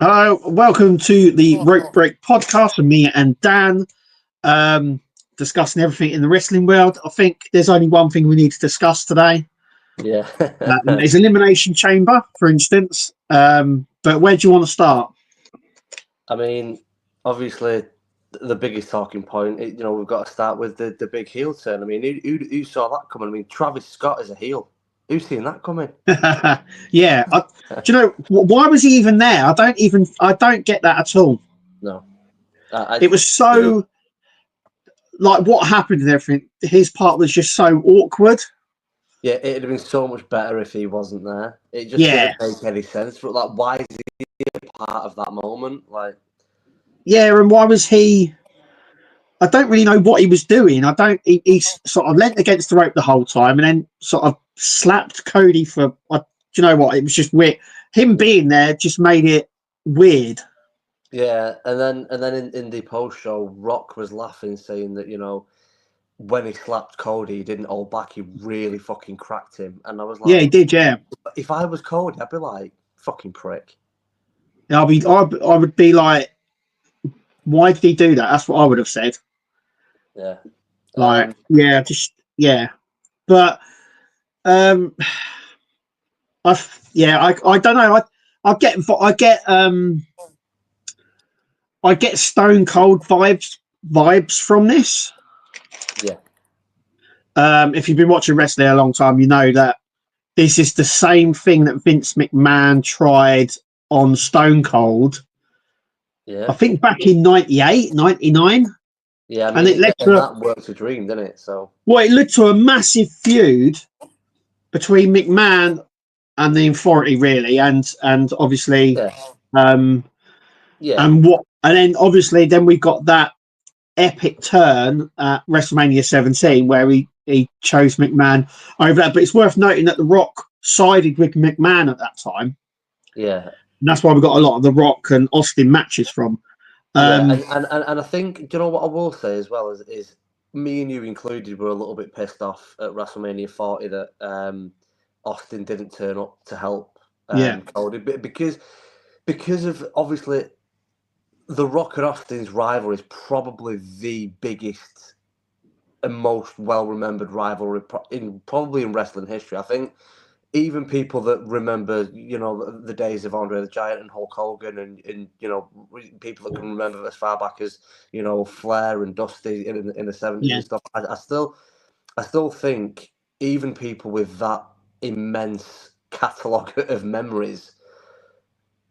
Hello, welcome to the Rope Break podcast with me and Dan, discussing everything in the wrestling world. I think there's only one thing we need to discuss today. Yeah. It's Elimination Chamber, for instance. But where do you want to start? I mean, obviously, the biggest talking point, we've got to start with the big heel turn. I mean, who saw that coming? I mean, Travis Scott is a heel. Who's seen that coming? Yeah. Do you know, why was he even there? I don't get that at all. No. It was so, like, what happened and everything, his part was just so awkward. Yeah, it'd have been so much better if he wasn't there. It just didn't make any sense. But, like, why is he a part of that moment? Like, yeah, and why was he... I don't really know what he was doing. He sort of leant against the rope the whole time and then sort of slapped Cody for... do you know what? It was just weird. Him being there just made it weird. Yeah, and then in the post-show, Rock was laughing, saying that, when he slapped Cody, he didn't hold back. He really fucking cracked him. And I was like... Yeah, he did, yeah. If I was Cody, I'd be like, fucking prick. I would be like, why did he do that? That's what I would have said. Yeah. Like, yeah. But, I don't know. I get Stone Cold vibes from this. Yeah. If you've been watching wrestling a long time, you know that this is the same thing that Vince McMahon tried on Stone Cold. Yeah. I think back in 98, 99. Yeah, I mean, and it led to that worked a dream, didn't it? So, well, it led to a massive feud between McMahon and the Authority, really, and obviously, and then obviously, then we got that epic turn at WrestleMania 17 where he chose McMahon over that. But it's worth noting that The Rock sided with McMahon at that time. Yeah, and that's why we got a lot of The Rock and Austin matches from. And I think, do you know what I will say as well is me and you included were a little bit pissed off at WrestleMania 40 that Austin didn't turn up to help Cody, because of obviously The Rock and Austin's rivalry is probably the biggest and most well-remembered rivalry probably in wrestling history. I think even people that remember, the days of Andre the Giant and Hulk Hogan and people that can remember as far back as, Flair and Dusty in the 70s and stuff, I still think even people with that immense catalogue of memories,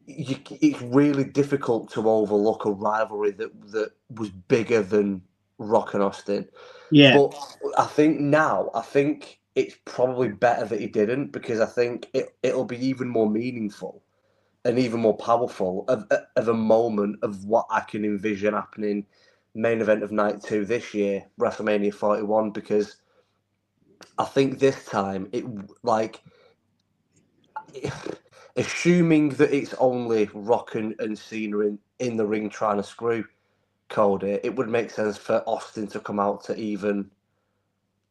it's really difficult to overlook a rivalry that was bigger than Rock and Austin. Yeah. But I think it's probably better that he didn't, because I think it'll be even more meaningful and even more powerful of a moment of what I can envision happening main event of night 2 this year, WrestleMania 41, because I think this time assuming that it's only Rock and Cena in the ring trying to screw Cody, it would make sense for Austin to come out to even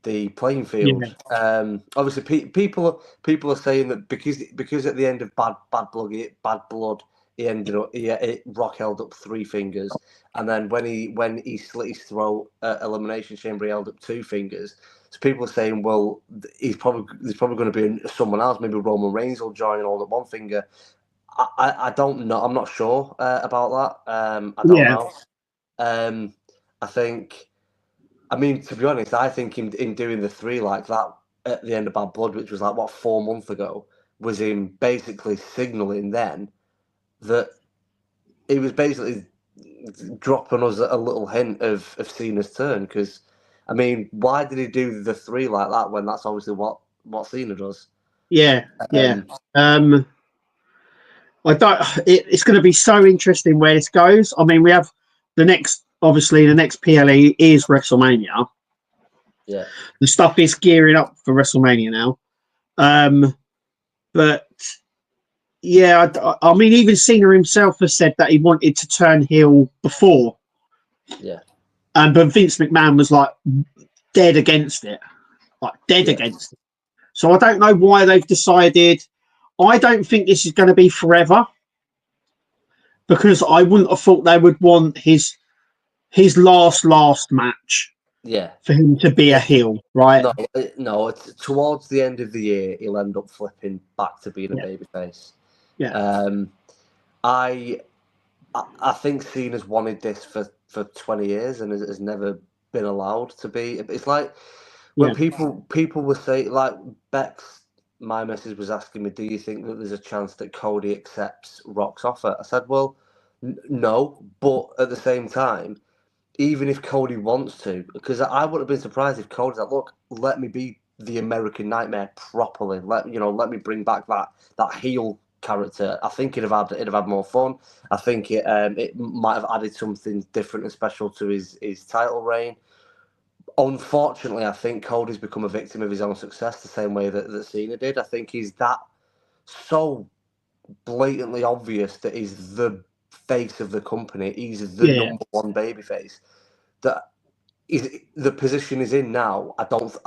the playing field. Yeah. Obviously, people are saying that because at the end of Bad Blood, he ended up Rock held up 3 fingers, and then when he slit his throat at Elimination Chamber, he held up 2 fingers. So people are saying, well, there's probably going to be someone else, maybe Roman Reigns will join and hold up 1 finger. I don't know. I'm not sure about that. I don't know. I think. I mean, to be honest, I think him doing the 3 like that at the end of Bad Blood, which was 4 months ago, was him basically signalling then that he was basically dropping us a little hint of Cena's turn. Because, I mean, why did he do the 3 like that when that's obviously what Cena does? Yeah. It's going to be so interesting where this goes. I mean, we have the next PLE is WrestleMania. Yeah. The stuff is gearing up for WrestleMania now. But yeah, I mean, even Cena himself has said that he wanted to turn heel before. Yeah. But Vince McMahon was dead against it. Against it. So I don't know why they've decided. I don't think this is going to be forever, because I wouldn't have thought they would want his last match. Yeah, for him to be a heel, right? No. It's towards the end of the year, he'll end up flipping back to being a babyface. Yeah. I think Cena's wanted this for 20 years and has never been allowed to be. It's like when people were saying, like Bex, my message was asking me, do you think that there's a chance that Cody accepts Rock's offer? I said, well, no, but at the same time, even if Cody wants to, because I would have been surprised if Cody's like, look, let me be the American Nightmare properly. Let me bring back that heel character. I think it'd have had more fun. I think it might have added something different and special to his title reign. Unfortunately, I think Cody's become a victim of his own success the same way that Cena did. I think he's that so blatantly obvious that he's the face of the company. He's the number one babyface. That is the position he's in now. I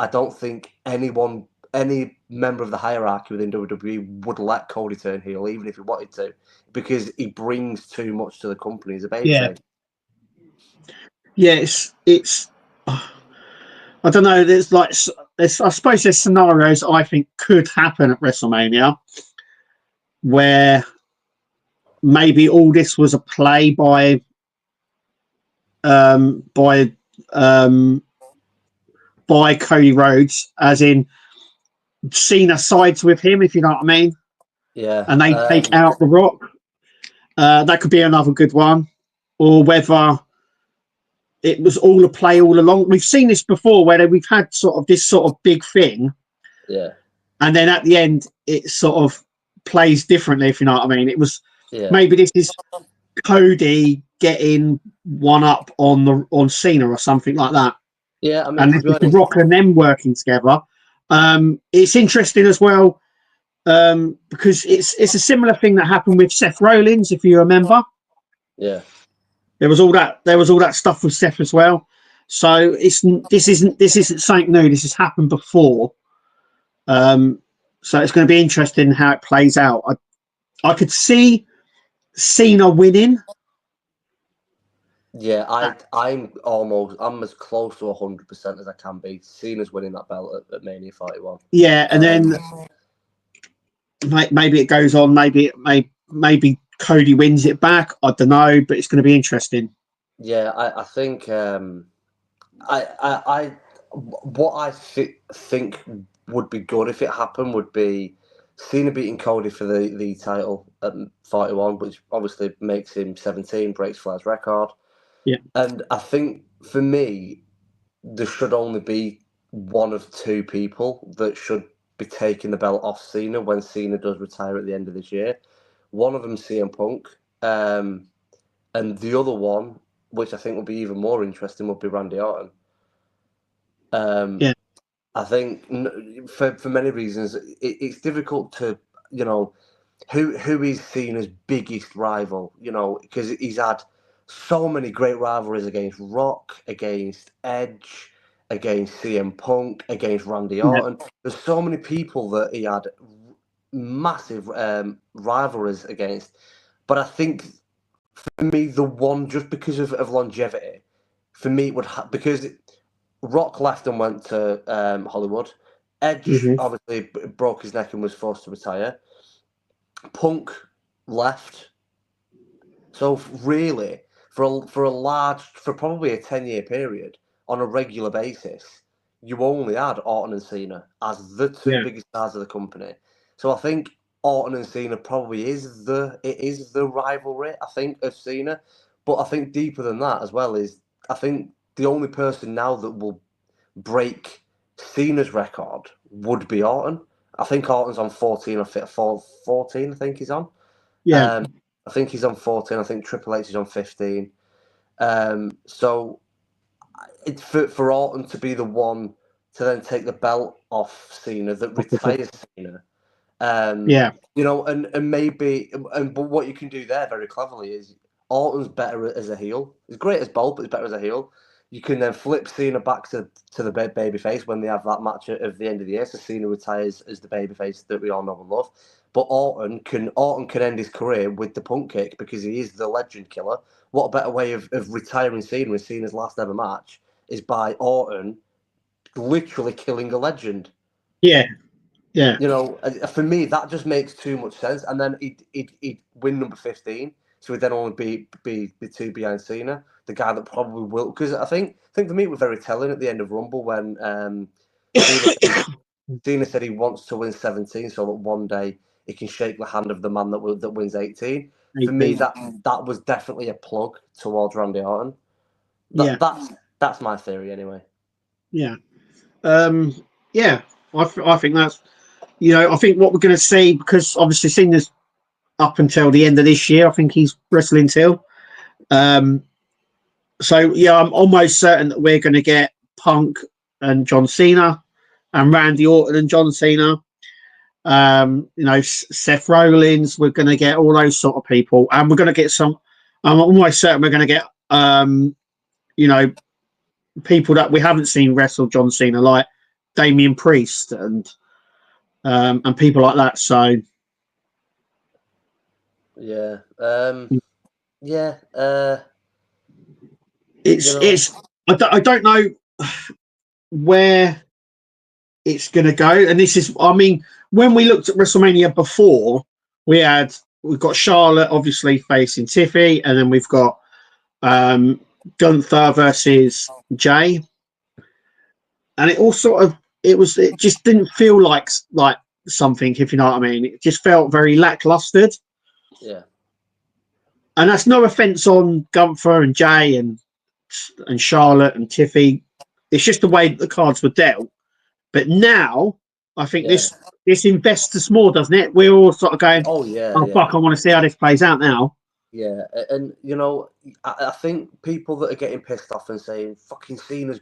don't think any member of the hierarchy within WWE would let Cody turn heel, even if he wanted to, because he brings too much to the company as a babyface. Yeah, it's. I don't know. I suppose there's scenarios I think could happen at WrestleMania where maybe all this was a play by Cody Rhodes, as in Cena sides with him, if you know what I mean. Yeah. And they take out The Rock. That could be another good one. Or whether it was all a play all along. We've seen this before where we've had this sort of big thing. Yeah. And then at the end, it sort of plays differently, if you know what I mean. It was maybe this is Cody getting one up on Cena or something like that. Yeah, I mean, and this is The Rock and them working together. It's interesting as well because it's a similar thing that happened with Seth Rollins, if you remember. Yeah. There was all that stuff with Seth as well. So this isn't something new. This has happened before. So it's going to be interesting how it plays out. I could see Cena winning. Yeah, I'm as close to 100% as I can be. Cena's winning that belt at Mania 41. Yeah, and then maybe it goes on. Maybe Cody wins it back. I don't know, but it's going to be interesting. Yeah, I think what I think would be good if it happened would be Cena beating Cody for the title at 41, which obviously makes him 17, breaks Flair's record. Yeah. And I think for me, there should only be one of two people that should be taking the belt off Cena when Cena does retire at the end of this year. One of them, CM Punk, and the other one, which I think would be even more interesting, would be Randy Orton. I think for many reasons, it's difficult to, who is Cena's biggest rival, because he's had so many great rivalries against Rock, against Edge, against CM Punk, against Randy Orton. There's so many people that he had massive rivalries against. But I think for me, the one, just because of longevity, for me, it would because Rock left and went to Hollywood. Edge obviously broke his neck and was forced to retire. Punk left. So really, for probably a 10-year period on a regular basis, you only had Orton and Cena as the two biggest stars of the company. So I think Orton and Cena probably is the rivalry, I think, of Cena. But I think deeper than that as well is I think the only person now that will break Cena's record would be Orton. I think Orton's on 14 or 14, I think he's on. Yeah. I think he's on 14. I think Triple H is on 15. So it's for Orton to be the one to then take the belt off Cena that retires Cena. But what you can do there very cleverly is Orton's better as a heel. He's great as both, but he's better as a heel. you can then flip Cena back to the babyface when they have that match at the end of the year. So Cena retires as the babyface that we all know and love. But Orton can end his career with the Punk kick because he is the legend killer. What a better way of retiring Cena with Cena's last ever match is by Orton literally killing a legend. Yeah. Yeah. You know, for me, that just makes too much sense. And then he'd win number 15. So he'd then only be 2 behind Cena, the guy that probably will. Because I think for me, it was very telling at the end of Rumble when Cena said he wants to win 17 so that one day he can shake the hand of the man that wins 18. For me, that was definitely a plug towards Randy Orton. That's my theory anyway. Yeah. Yeah. I think that's, I think what we're going to see, because obviously Cena's up until the end of this year, I think he's wrestling till. So yeah, I'm almost certain that we're going to get Punk and John Cena, and Randy Orton and John Cena. Seth Rollins. We're going to get all those sort of people, and we're going to get some. I'm almost certain we're going to get, people that we haven't seen wrestle John Cena, like Damian Priest and people like that. So yeah, it's I don't know where it's going to go, and this is, I mean, when we looked at WrestleMania before, we've got Charlotte obviously facing Tiffy, and then we've got Gunther versus Jay, and it all sort of it just didn't feel like something, if you know what I mean. It just felt very lackluster. Yeah. And that's no offense on Gunther and Jay and Charlotte and Tiffy. It's just the way that the cards were dealt. But now I think this invests us more, doesn't it? We're all sort of going, fuck, I want to see how this plays out now. Yeah, and I think people that are getting pissed off and saying fucking Cena's,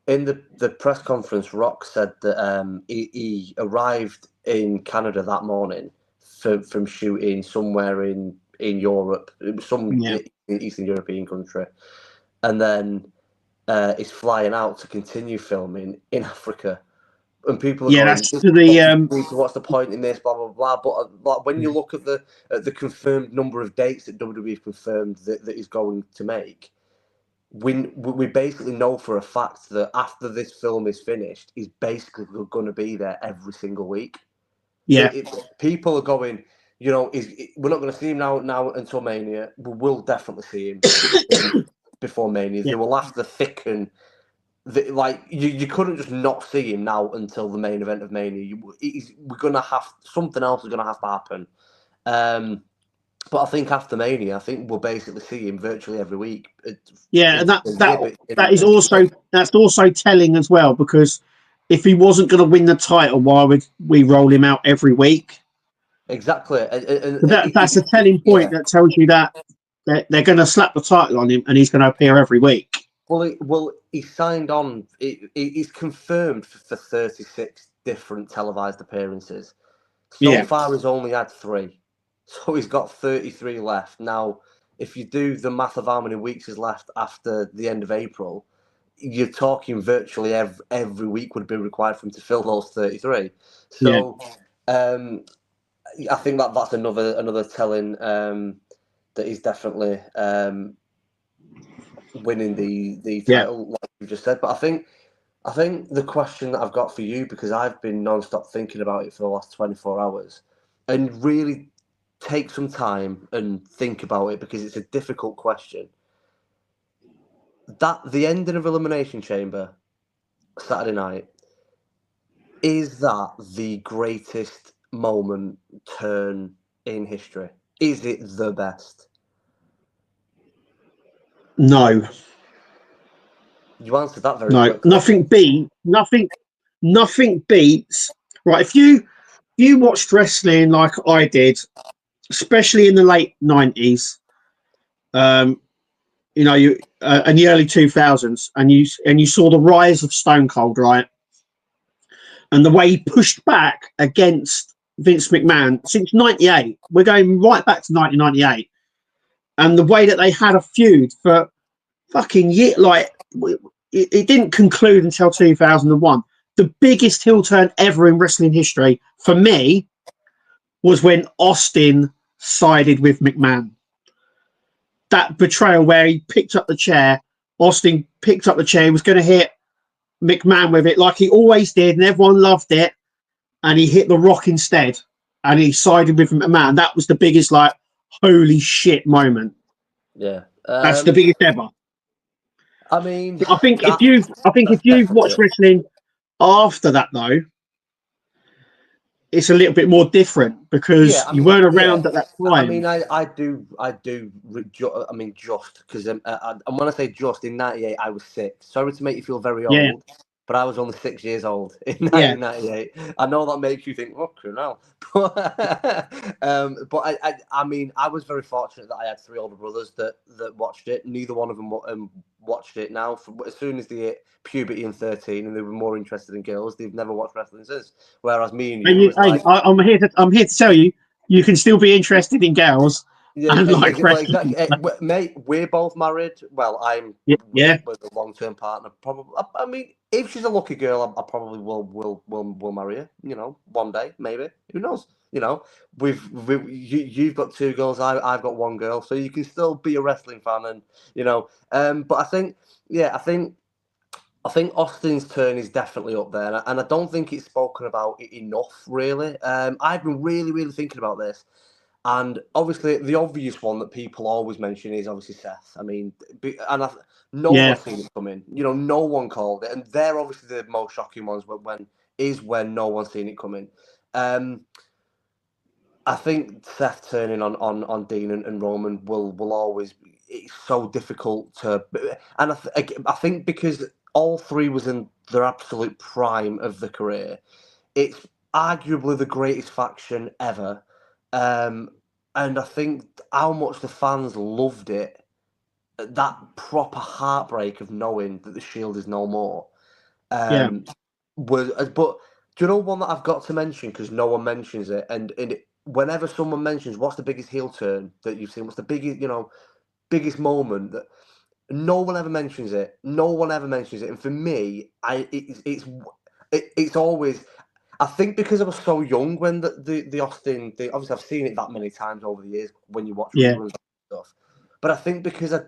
in the press conference, Rock said that he arrived in Canada that morning from shooting somewhere in Europe, some Eastern European country, and then he's flying out to continue filming in Africa. And people are going, that's to the what's the point in this, blah blah blah. But when you look at the confirmed number of dates that WWE confirmed that he's going to make, we basically know for a fact that after this film is finished, he's basically going to be there every single week. Yeah, people are going, we're not going to see him now until Mania. We will definitely see him before Mania. They will have to thicken. You couldn't just not see him now until the main event of Mania. We're gonna have something else is gonna have to happen. But I think after Mania, I think we'll basically see him virtually every week. And that's also telling as well, because if he wasn't going to win the title, why would we roll him out every week? Exactly, that's a telling point that tells you that they're going to slap the title on him and he's going to appear every week. Well, he signed on. He's confirmed for 36 different televised appearances. So far, he's only had 3. So he's got 33 left. Now, if you do the math of how many weeks is left after the end of April, you're talking virtually every week would be required for him to fill those 33. So I think that's another telling that he's definitely winning the title, like you just said. But I think the question that I've got for you, because I've been non-stop thinking about it for the last 24 hours, and really take some time and think about it, because it's a difficult question. That the ending of Elimination Chamber Saturday night, is that the greatest turn in history? Is it the best? No. You answered that very quickly. Nothing beats. Right, if you watched wrestling like I did, especially in the late 90s, in the early 2000s, and you saw the rise of Stone Cold, right? And the way he pushed back against Vince McMahon since 98. We're going right back to 1998. And the way that they had a feud for fucking year. Like it didn't conclude until 2001. The biggest heel turn ever in wrestling history for me was when Austin sided with McMahon. That betrayal where he picked up the chair, Austin picked up the chair, he was going to hit McMahon with it like he always did, and everyone loved it. And he hit The Rock instead, and he sided with McMahon. That was the biggest, like, holy shit moment. Yeah, that's the biggest ever. I mean, I think if you've watched wrestling after that, though, it's a little bit more different because you weren't around at that time. I mean, I do. I mean, just because, and when I say just, in '98, I was 6. Sorry to make you feel very old, but I was only 6 years old in 1998. I know that makes you think, oh, no. But I mean, I was very fortunate that I had 3 older brothers that watched it. Neither one of them watched it now. As soon as they hit puberty in 13 and they were more interested in girls, they've never watched wrestling since. Whereas me and you, I'm here to tell you, you can still be interested in girls. Yeah, exactly. Mate, we're both married. Well, I'm with a long-term partner. Probably. I mean, if she's a lucky girl, I probably will marry her. You know, one day, maybe. Who knows? You know, you've got 2 girls. I've got 1 girl. So you can still be a wrestling fan, and you know. But I think Austin's turn is definitely up there, and I don't think it's spoken about enough. Really, I've been really thinking about this. And obviously, the obvious one that people always mention is obviously Seth. I mean, no one's seen it coming. You know, no one called it, and they're obviously the most shocking ones. But when no one's seen it coming. I think Seth turning on Dean and Roman will always. It's so difficult to, and I think because all 3 was in their absolute prime of the career, it's arguably the greatest faction ever. And I think how much the fans loved it, that proper heartbreak of knowing that the Shield is no more. But do you know one that I've got to mention because no one mentions it, and whenever someone mentions what's the biggest heel turn that you've seen, what's the biggest moment that no one ever mentions it. No one ever mentions it, and for me, it's always. I think because I was so young when the Austin, obviously I've seen it that many times over the years when you watch reruns and stuff. But I think because I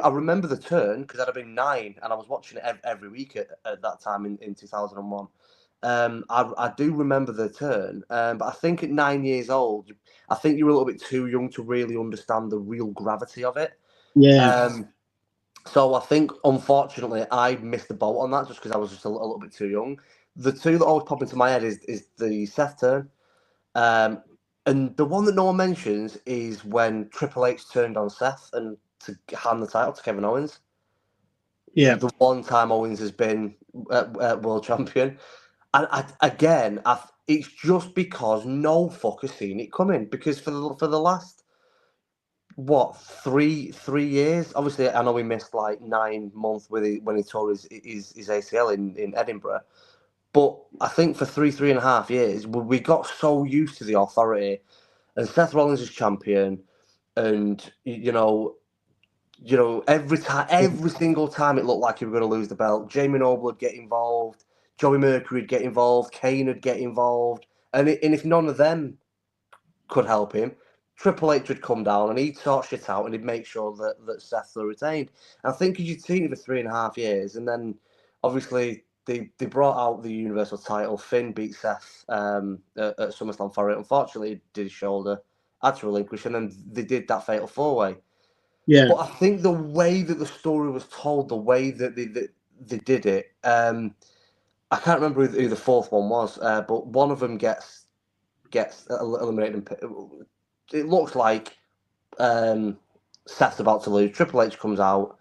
remember the turn because I'd have been 9 and I was watching it every week at that time in 2001. I do remember the turn, but I think at 9 years old, I think you were a little bit too young to really understand the real gravity of it. So I think, unfortunately, I missed the boat on that just because I was just a little bit too young. The 2 that always pop into my head is the Seth turn. And the one that no one mentions is when Triple H turned on Seth and to hand the title to Kevin Owens. Yeah. The one time Owens has been world champion. And it's just because no fuck has seen it coming. Because for the last... 3 years? Obviously, I know we missed like 9 months when he tore his ACL in Edinburgh. But I think for 3.5 years, we got so used to the authority, and Seth Rollins is champion, and every single time it looked like he was going to lose the belt, Jamie Noble would get involved, Joey Mercury would get involved, Kane would get involved, and if none of them could help him, Triple H would come down and he'd sort shit out and he'd make sure that Seth were retained. And I think you'd seen it for 3.5 years, and then obviously they brought out the Universal title. Finn beat Seth at SummerSlam for it. Unfortunately, he did his shoulder, had to relinquish, and then they did that Fatal 4-Way. Yeah. But I think the way that the story was told, the way that they did it, I can't remember who the 4th one was, but one of them gets eliminated. It looks like Seth's about to lose. Triple H comes out.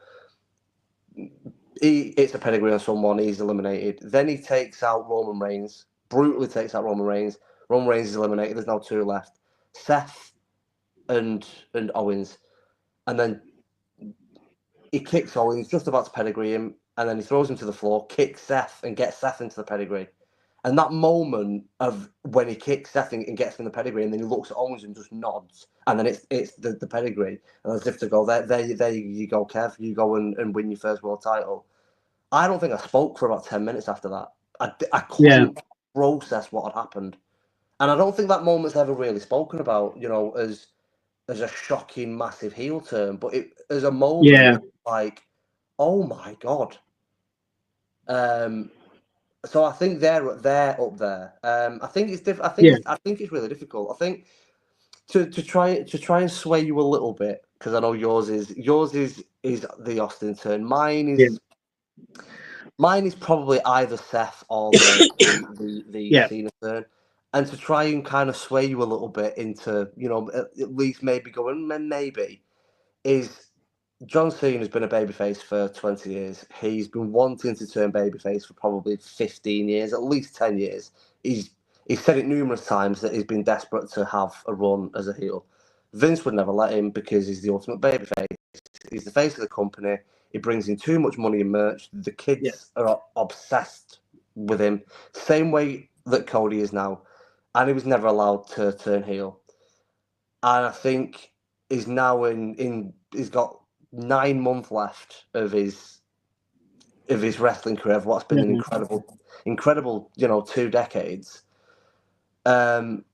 He hits a pedigree on someone. He's eliminated. Then he takes out Roman Reigns. Brutally takes out Roman Reigns. Roman Reigns is eliminated. There's now 2 left. Seth and Owens. And then he kicks Owens, just about to pedigree him. And then he throws him to the floor, kicks Seth, and gets Seth into the pedigree. And that moment of when he kicks Seth and gets in the pedigree, and then he looks at Owens and just nods, and then it's the pedigree, and as if to go, there you go, Kev, you go and win your first world title. I don't think I spoke for about 10 minutes after that. I couldn't process what had happened. And I don't think that moment's ever really spoken about, as a shocking, massive heel turn, but it as a moment, like, oh my God. So I think they're up there. I think it's different. I think it's really difficult. I think to try and sway you a little bit, because I know yours is the Austin turn. Mine is probably either Seth or the Cena turn. And to try and kind of sway you a little bit into, at least maybe going, maybe, is John Cena has been a babyface for 20 years. He's been wanting to turn babyface for probably 15 years, at least 10 years. He's said it numerous times that he's been desperate to have a run as a heel. Vince would never let him because he's the ultimate babyface. He's the face of the company. He brings in too much money and merch. The kids are obsessed with him, same way that Cody is now. And he was never allowed to turn heel. And I think he's now he's got 9 months left of his wrestling career, of what's been an incredible, 2 decades. And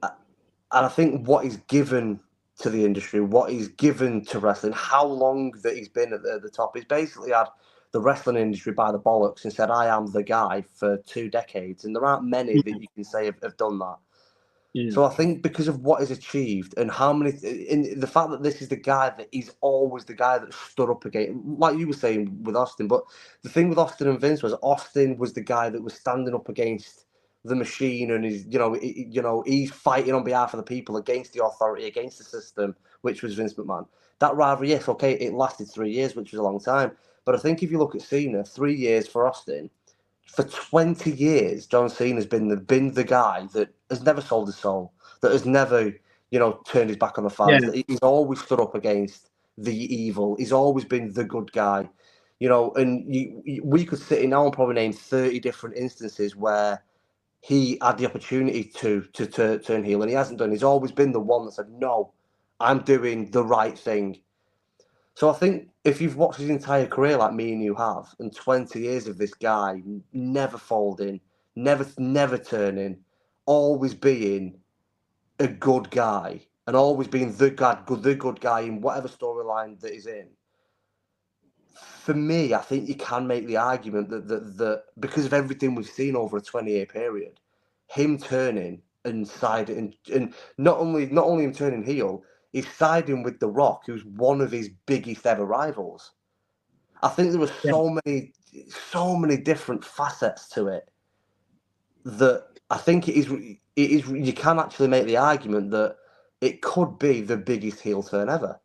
I think what he's given to the industry, what he's given to wrestling, how long that he's been at the top, he's basically had the wrestling industry by the bollocks and said, I am the guy for 2 decades. And there aren't many that you can say have done that. Yeah. So I think because of what he's achieved and how many, in the fact that this is the guy that he's always the guy that stood up against, like you were saying with Austin, but the thing with Austin and Vince was Austin was the guy that was standing up against the machine, and he's fighting on behalf of the people against the authority, against the system, which was Vince McMahon. That rivalry, yes, okay, it lasted 3 years, which was a long time, but I think if you look at Cena, 3 years for Austin. For 20 years, John Cena's been the guy that has never sold his soul, that has never, turned his back on the fans. Yeah. He's always stood up against the evil. He's always been the good guy, and we could sit in now and probably name 30 different instances where he had the opportunity to turn heel, and he hasn't done. He's always been the one that said, no, I'm doing the right thing. So I think if you've watched his entire career like me and you have, and 20 years of this guy never folding, never turning, always being a good guy, and always being the good guy in whatever storyline that he's in. For me, I think you can make the argument that because of everything we've seen over a 20-year period, him turning and siding, and not only him turning heel, he's siding with The Rock, who's one of his biggest ever rivals. I think there were so many different facets to it that I think it is. You can actually make the argument that it could be the biggest heel turn ever.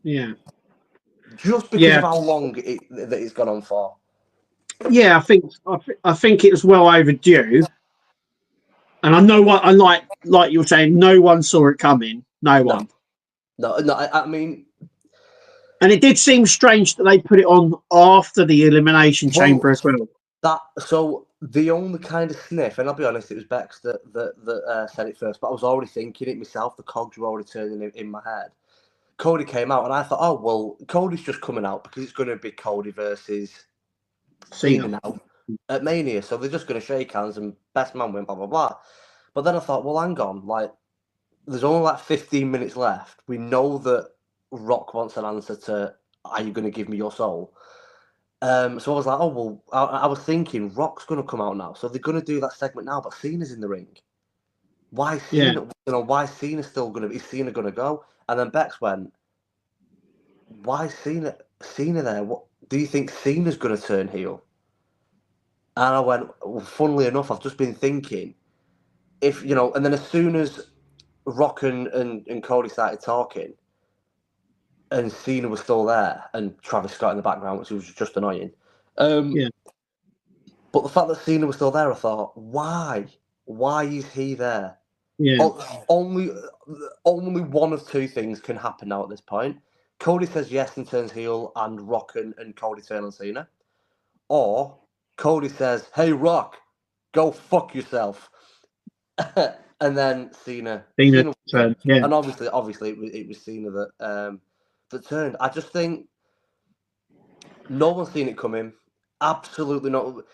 Yeah. Just because of how long that it's gone on for. Yeah, I think it was well overdue. And I know what, like you were saying, no one saw it coming. No one. No. I mean, and it did seem strange that they put it on after the Elimination Chamber as well. So the only kind of sniff, and I'll be honest, it was Bex that said it first, but I was already thinking it myself. The cogs were already turning in my head. Cody came out, and I thought, oh well, Cody's just coming out because it's going to be Cody versus Cena now at Mania, so they're just going to shake hands and best man win, blah blah blah. But then I thought, well, hang on, like there's only like 15 minutes left. We know that Rock wants an answer to, are you going to give me your soul? So I was like, oh well, I was thinking Rock's going to come out now, so they're going to do that segment now, but Cena's in the ring. Why Cena? Why Cena still going to be? Is Cena going to go? And then Bex went, why Cena there? What do you think Cena's going to turn heel? And I went, well, funnily enough, I've just been thinking, if and then as soon as Rock and Cody started talking, and Cena was still there, and Travis Scott in the background, which was just annoying. But the fact that Cena was still there, I thought, why? Why is he there? Yeah. Only one of two things can happen now at this point. Cody says yes and turns heel, and Rock and Cody turn on Cena. Or Cody says, hey, Rock, go fuck yourself. And then Cena turned, yeah. And obviously it was Cena that turned. I just think no one's seen it coming. Absolutely not.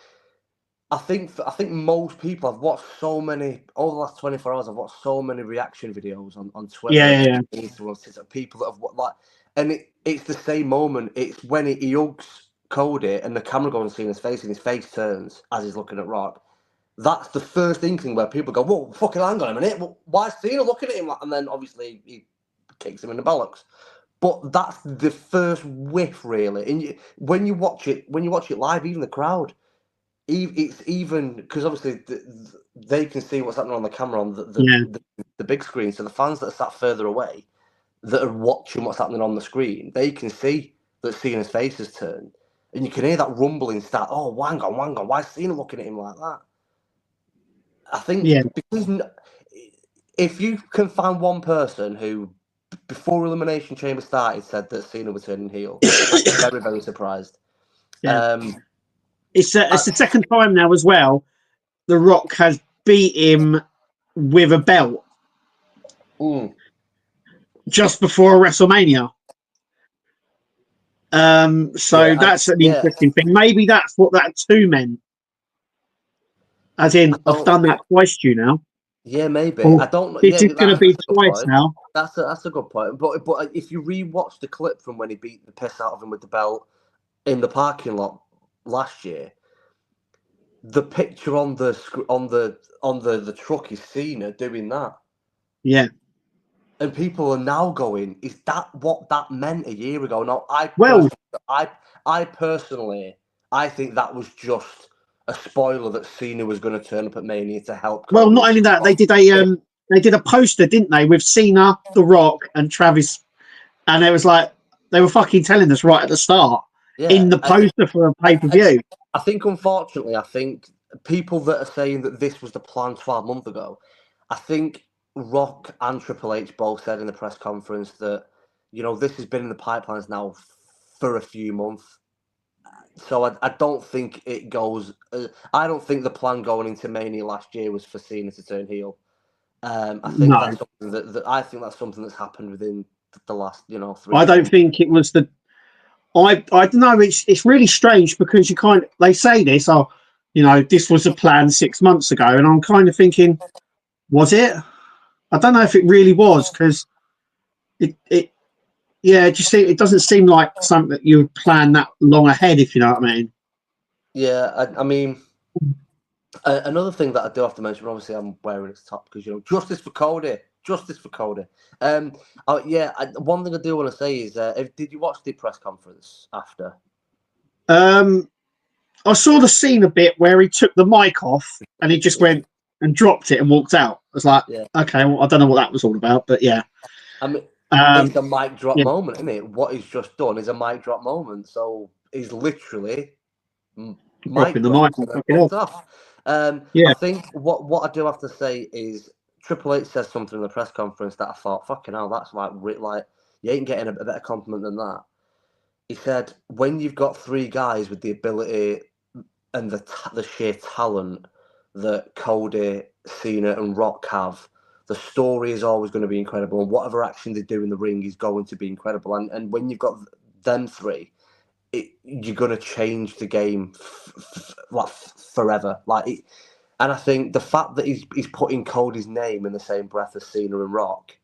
I think most people have watched so many over the last 24 hours. I've watched so many reaction videos on Twitter, Instagram, people that have and it's the same moment. It's when he hugs Cody and the camera goes on Cena's face and his face turns as he's looking at Rock. That's the first inkling where people go, "Whoa, fucking hang on a minute! Why is Cena looking at him?" And then obviously he kicks him in the bollocks. But that's the first whiff, really. And when you watch it live, even the crowd, it's even because obviously they can see what's happening on the camera on the big screen. So the fans that are sat further away, that are watching what's happening on the screen, they can see that Cena's face has turned, and you can hear that rumbling start. Oh, wang on! Why is Cena looking at him like that? I think because if you can find one person who, before Elimination Chamber started, said that Cena was turning heel, I'm very, very surprised. Yeah. It's the second time now as well. The Rock has beat him with a belt just before WrestleMania. So that's an interesting thing. Maybe that's what that 2 meant. As in, I've done that twice, you now. Yeah, maybe. Well, I don't know. This is going to be twice now. That's a good point. But if you rewatch the clip from when he beat the piss out of him with the belt in the parking lot last year, the picture on the truck is Cena doing that. Yeah. And people are now going, is that what that meant a year ago? No, I personally, I think that was just a spoiler that Cena was going to turn up at Mania to help. Well, not only that, they did a poster, didn't they, with Cena, The Rock, and Travis, and it was like they were fucking telling us right at the start in the poster for a pay-per-view. I think, unfortunately, people that are saying that this was the plan 12 months ago, I think Rock and Triple H both said in the press conference that, this has been in the pipelines now for a few months. So I don't think it goes. I don't think the plan going into Mania last year was for Cena to turn heel. I think that's something I think that's something that's happened within the last 3 months. I don't think it was the. I don't know. It's really strange because they say this. This was a plan 6 months ago, and I'm kind of thinking, was it? I don't know if it really was because it doesn't seem like something that you would plan that long ahead, if you know what I mean. Yeah, I mean, another thing that I do have to mention, obviously I'm wearing its top because, justice for Cody. One thing I do want to say is, did you watch the press conference after? I saw the scene a bit where he took the mic off and he just went and dropped it and walked out. I was like, okay, well, I don't know what that was all about, but yeah. I mean, it's a mic drop moment, isn't it? What he's just done is a mic drop moment. So he's literally dropping the mic off. I think what I do have to say is Triple H says something in the press conference that I thought, fucking hell, that's like you ain't getting a better compliment than that. He said, when you've got 3 guys with the ability and the sheer talent that Cody, Cena, and Rock have, the story is always going to be incredible, and whatever action they do in the ring is going to be incredible. And when you've got them 3, you're going to change the game forever. And I think the fact that he's putting Cody's name in the same breath as Cena and Rock,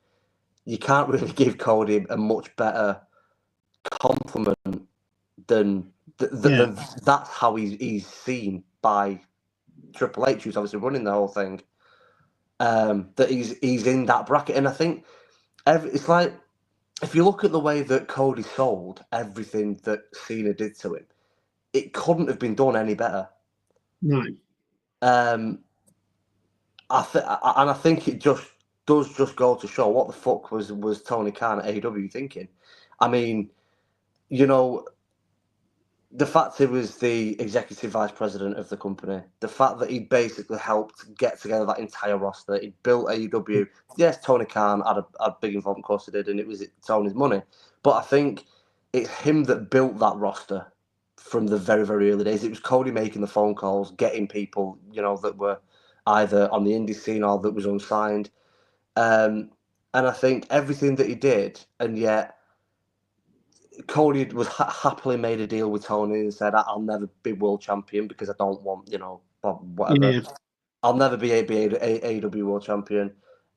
you can't really give Cody a much better compliment than that's how he's seen by Triple H, who's obviously running the whole thing. That he's in that bracket, and I think it's like, if you look at the way that Cody sold everything that Cena did to him, it couldn't have been done any better. No. I think it just does go to show what the fuck was Tony Khan at AEW thinking. I mean, the fact he was the executive vice president of the company, the fact that he basically helped get together that entire roster, he built AEW. Yes, Tony Khan had a big involvement, of course he did, and it was Tony's money. But I think it's him that built that roster from the very, very early days. It was Cody making the phone calls, getting people, that were either on the indie scene or that was unsigned. And I think everything that he did, and yet Cody was happily made a deal with Tony and said, "I'll never be world champion because I don't want, whatever. Yeah. I'll never be AEW world champion."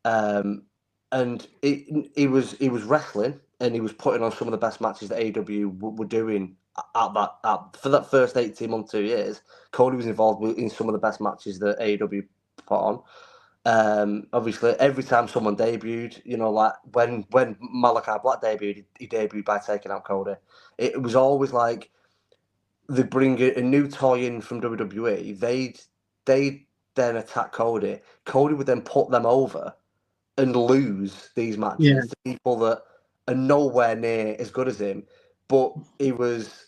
And he was wrestling, and he was putting on some of the best matches that AEW were doing for that first 18 months, 2 years. Cody was involved in some of the best matches that AEW put on. Obviously, every time someone debuted, like when Malachi Black debuted, he debuted by taking out Cody. It was always like they bring a new toy in from WWE. They'd then attack Cody. Cody would then put them over and lose these matches to people that are nowhere near as good as him. But he was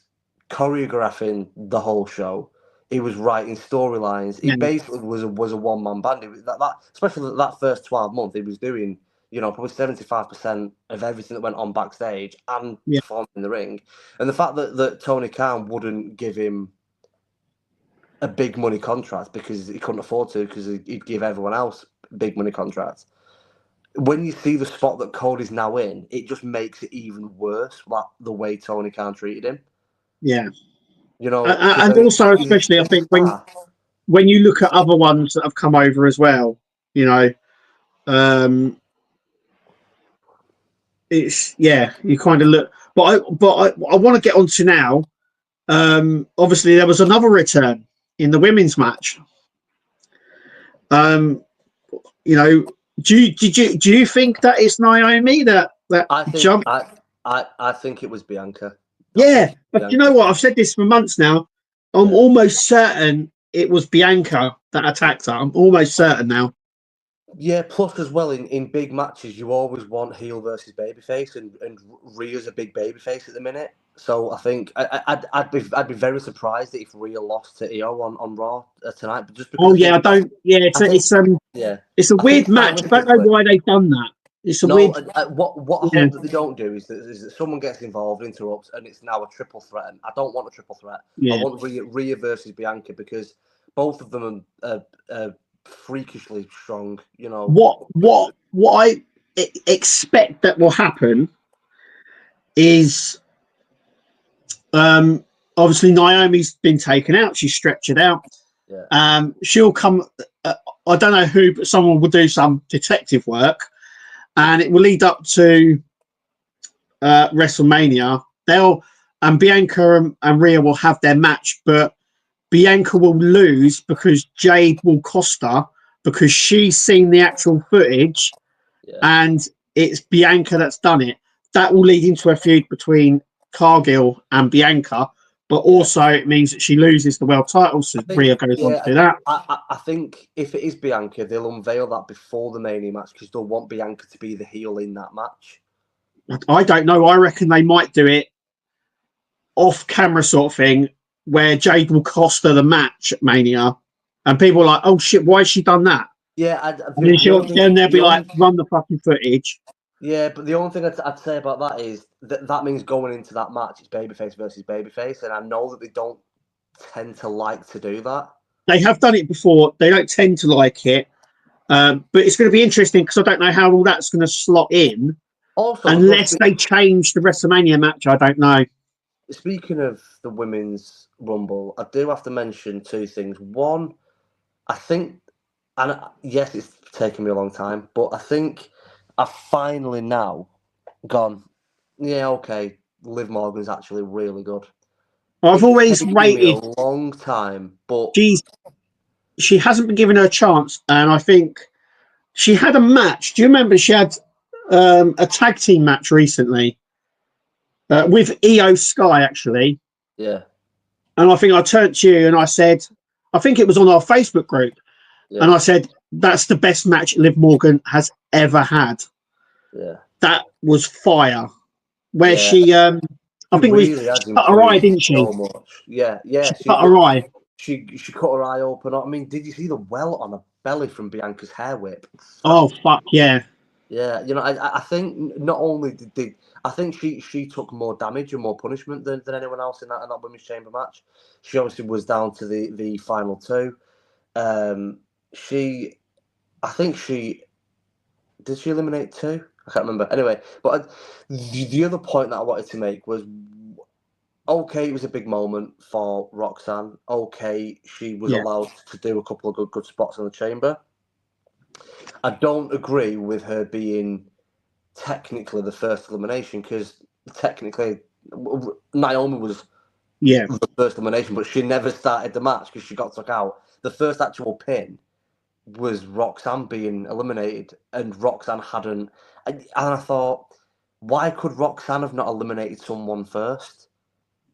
choreographing the whole show. He was writing storylines. He basically was a one-man band. Especially that first 12 months, he was doing, probably 75% of everything that went on backstage and performing in the ring. And the fact that Tony Khan wouldn't give him a big money contract because he couldn't afford to, because he'd give everyone else big money contracts. When you see the spot that Cody's now in, it just makes it even worse, like the way Tony Khan treated him. Yeah. And also, especially, I think when you look at other ones that have come over as well, it's you kind of look. But I want to get on to now. Obviously, there was another return in the women's match. Do you think that it's Naomi that jumped? I think it was Bianca. Yeah, but you know what? I've said this for months now. I'm almost certain it was Bianca that attacked her. I'm almost certain now. Yeah, plus as well, in big matches, you always want heel versus babyface, and Rhea's a big babyface at the minute. So I think I'd be very surprised if Rhea lost to Io on Raw tonight. But just because I don't. Yeah, it's a weird match. I don't know why they've done that. It's a weird. What I hope that they don't do is that someone gets involved, interrupts, and it's now a triple threat. And I don't want a triple threat. Yeah. I want Rhea versus Bianca, because both of them are freakishly strong. What I expect that will happen is, obviously Naomi's been taken out. She's stretchered out. Yeah. She'll come. I don't know who, but someone will do some detective work. And it will lead up to WrestleMania. Bianca and Rhea will have their match, but Bianca will lose because Jade will cost her, because she's seen the actual footage, and it's Bianca that's done it. That will lead into a feud between Cargill and Bianca, but also it means that she loses the world title, so Rhea goes on to do that. I think if it is Bianca, they'll unveil that before the Mania match, because they'll want Bianca to be the heel in that match. I don't know. I reckon they might do it off camera sort of thing, where Jade will cost her the match at Mania, and people are like, "Oh shit, why has she done that?" Yeah, then they'll be like, "Run the fucking footage." Yeah, but the only thing I'd say about that is that means going into that match, it's babyface versus babyface, and I know that they don't tend to like to do that. They have done it before. They don't tend to like it, but it's going to be interesting because I don't know how all that's going to slot in. Also, unless they change the WrestleMania match, I don't know. Speaking of the Women's Rumble, I do have to mention two things. One, I think, and yes, it's taken me a long time, but I think I've finally now gone, yeah, okay, Liv Morgan's actually really good. I've always rated a long time, but she hasn't been given her a chance, and I think she had a match. Do you remember she had a tag team match recently with Io Sky, actually? Yeah. And I think I turned to you and I said, I think it was on our Facebook group, and I said, that's the best match Liv Morgan has ever had. Yeah. That was fire. Where she, I think really she cut her eye, didn't she? So much. Yeah. She cut her eye. She cut her eye open. I mean, did you see the welt on her belly from Bianca's hair whip? Oh, fuck, yeah. Yeah, I think not only did I think she took more damage and more punishment than anyone else in that women's chamber match. She obviously was down to the final two. I think she did she eliminate two? I can't remember. Anyway, but the other point that I wanted to make was, okay, it was a big moment for Roxanne. Okay, she was allowed to do a couple of good spots in the chamber. I don't agree with her being technically the first elimination, because technically Naomi was the first elimination, but she never started the match because she got took out. The first actual pin was Roxanne being eliminated, and Roxanne hadn't. And I thought, why could Roxanne have not eliminated someone first?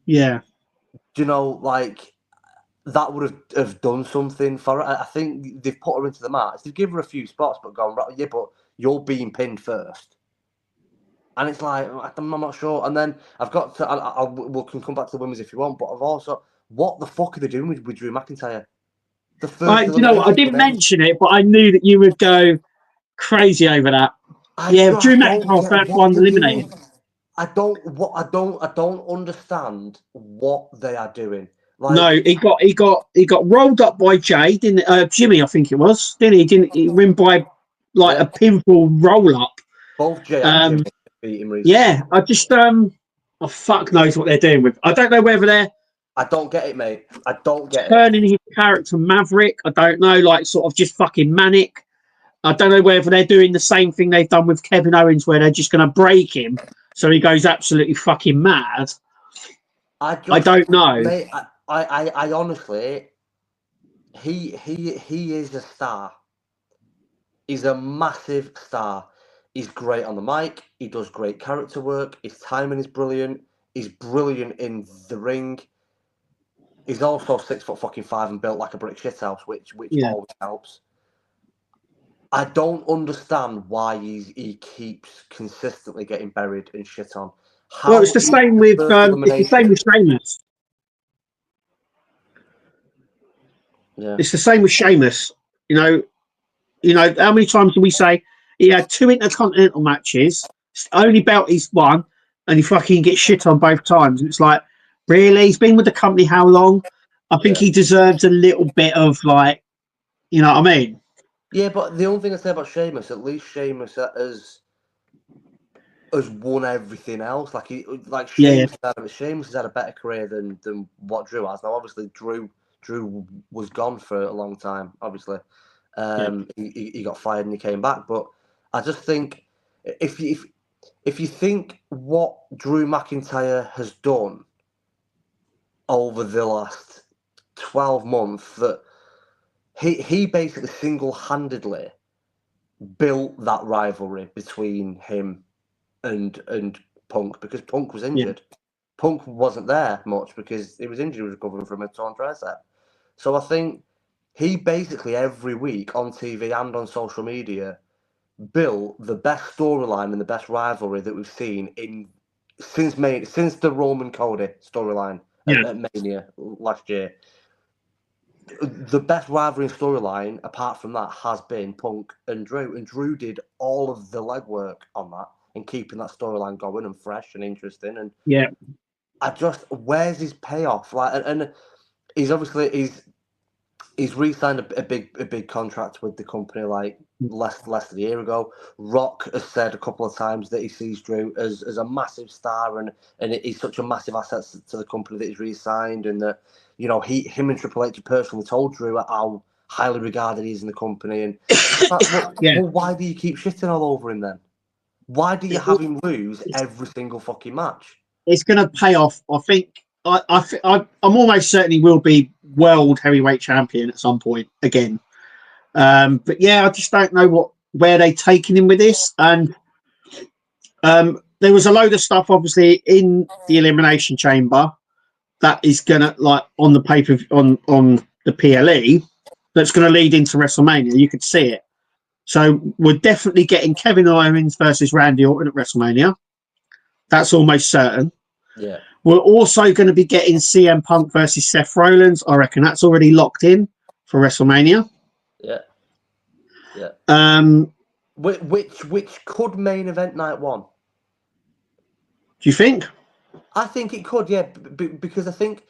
Yeah. Do you know, like, that would have done something for her. I think they've put her into the match. They've given her a few spots, but gone, yeah, but you're being pinned first. And it's like, I'm not sure. And then I've got to, we can come back to the women's if you want, but I've also, what the fuck are they doing with Drew McIntyre? The first you know, I didn't mention it, but I knew that you would go crazy over that. Drew McIntyre first one eliminated. I don't understand what they are doing. Like, no, he got rolled up by Jay, didn't Jimmy? I think it was, didn't he? Didn't he win by like a pinfall roll up? Both Jay and Jimmy beat him recently. Yeah, I just fuck knows what they're doing with. I don't know whether they're. I don't get it, mate. I don't get turning his character Maverick. I don't know, like sort of just fucking manic. I don't know whether they're doing the same thing they've done with Kevin Owens, where they're just going to break him so he goes absolutely fucking mad. I don't know. Mate, I honestly, he is a star. He's a massive star. He's great on the mic. He does great character work. His timing is brilliant. He's brilliant in the ring. He's also 6'5" and built like a brick shithouse, which always helps. I don't understand why he keeps consistently getting buried and shit on. Well, it's the same with Sheamus. Yeah. It's the same with Sheamus. You know, how many times do we say he had 2 intercontinental matches, only belt he's won, and he fucking gets shit on both times? And it's like, really? He's been with the company how long? I think he deserves a little bit of, like, you know what I mean? Yeah, but the only thing I say about Sheamus, at least Sheamus has won everything else. Like Sheamus has had a better career than what Drew has. Now, obviously, Drew was gone for a long time. Obviously, he got fired and he came back. But I just think if you think what Drew McIntyre has done over the last 12 months, that he basically single-handedly built that rivalry between him and Punk, because Punk was injured. Yeah. Punk wasn't there much because he was injured. He was recovering from a torn tricep. So I think he basically every week on TV and on social media built the best storyline and the best rivalry that we've seen since the Roman Cody storyline at Mania last year. The best rivalry storyline, apart from that, has been Punk and Drew. And Drew did all of the legwork on that and keeping that storyline going and fresh and interesting. And where's his payoff? Like, and he's obviously he's re-signed a big contract with the company like less than a year ago. Rock has said a couple of times that he sees Drew as a massive star and he's such a massive asset to the company that he's re-signed, and that, you know, him and Triple H personally told Drew how highly regarded he is in the company. And well, why do you keep shitting all over him then? Why do you have him lose every single fucking match? It's going to pay off. I think I'm almost certain he will be world heavyweight champion at some point again. But yeah, I just don't know where they're taking him with this. And there was a load of stuff, obviously, in the Elimination Chamber that is gonna, like, on the paper on the PLE, that's going to lead into WrestleMania. You could see it. So we're definitely getting Kevin Owens versus Randy Orton at WrestleMania. That's almost certain. Yeah. We're also going to be getting CM Punk versus Seth Rollins. I reckon that's already locked in for WrestleMania. Yeah. Yeah. Which could main event night one. Do you think? I think it could, yeah, because I think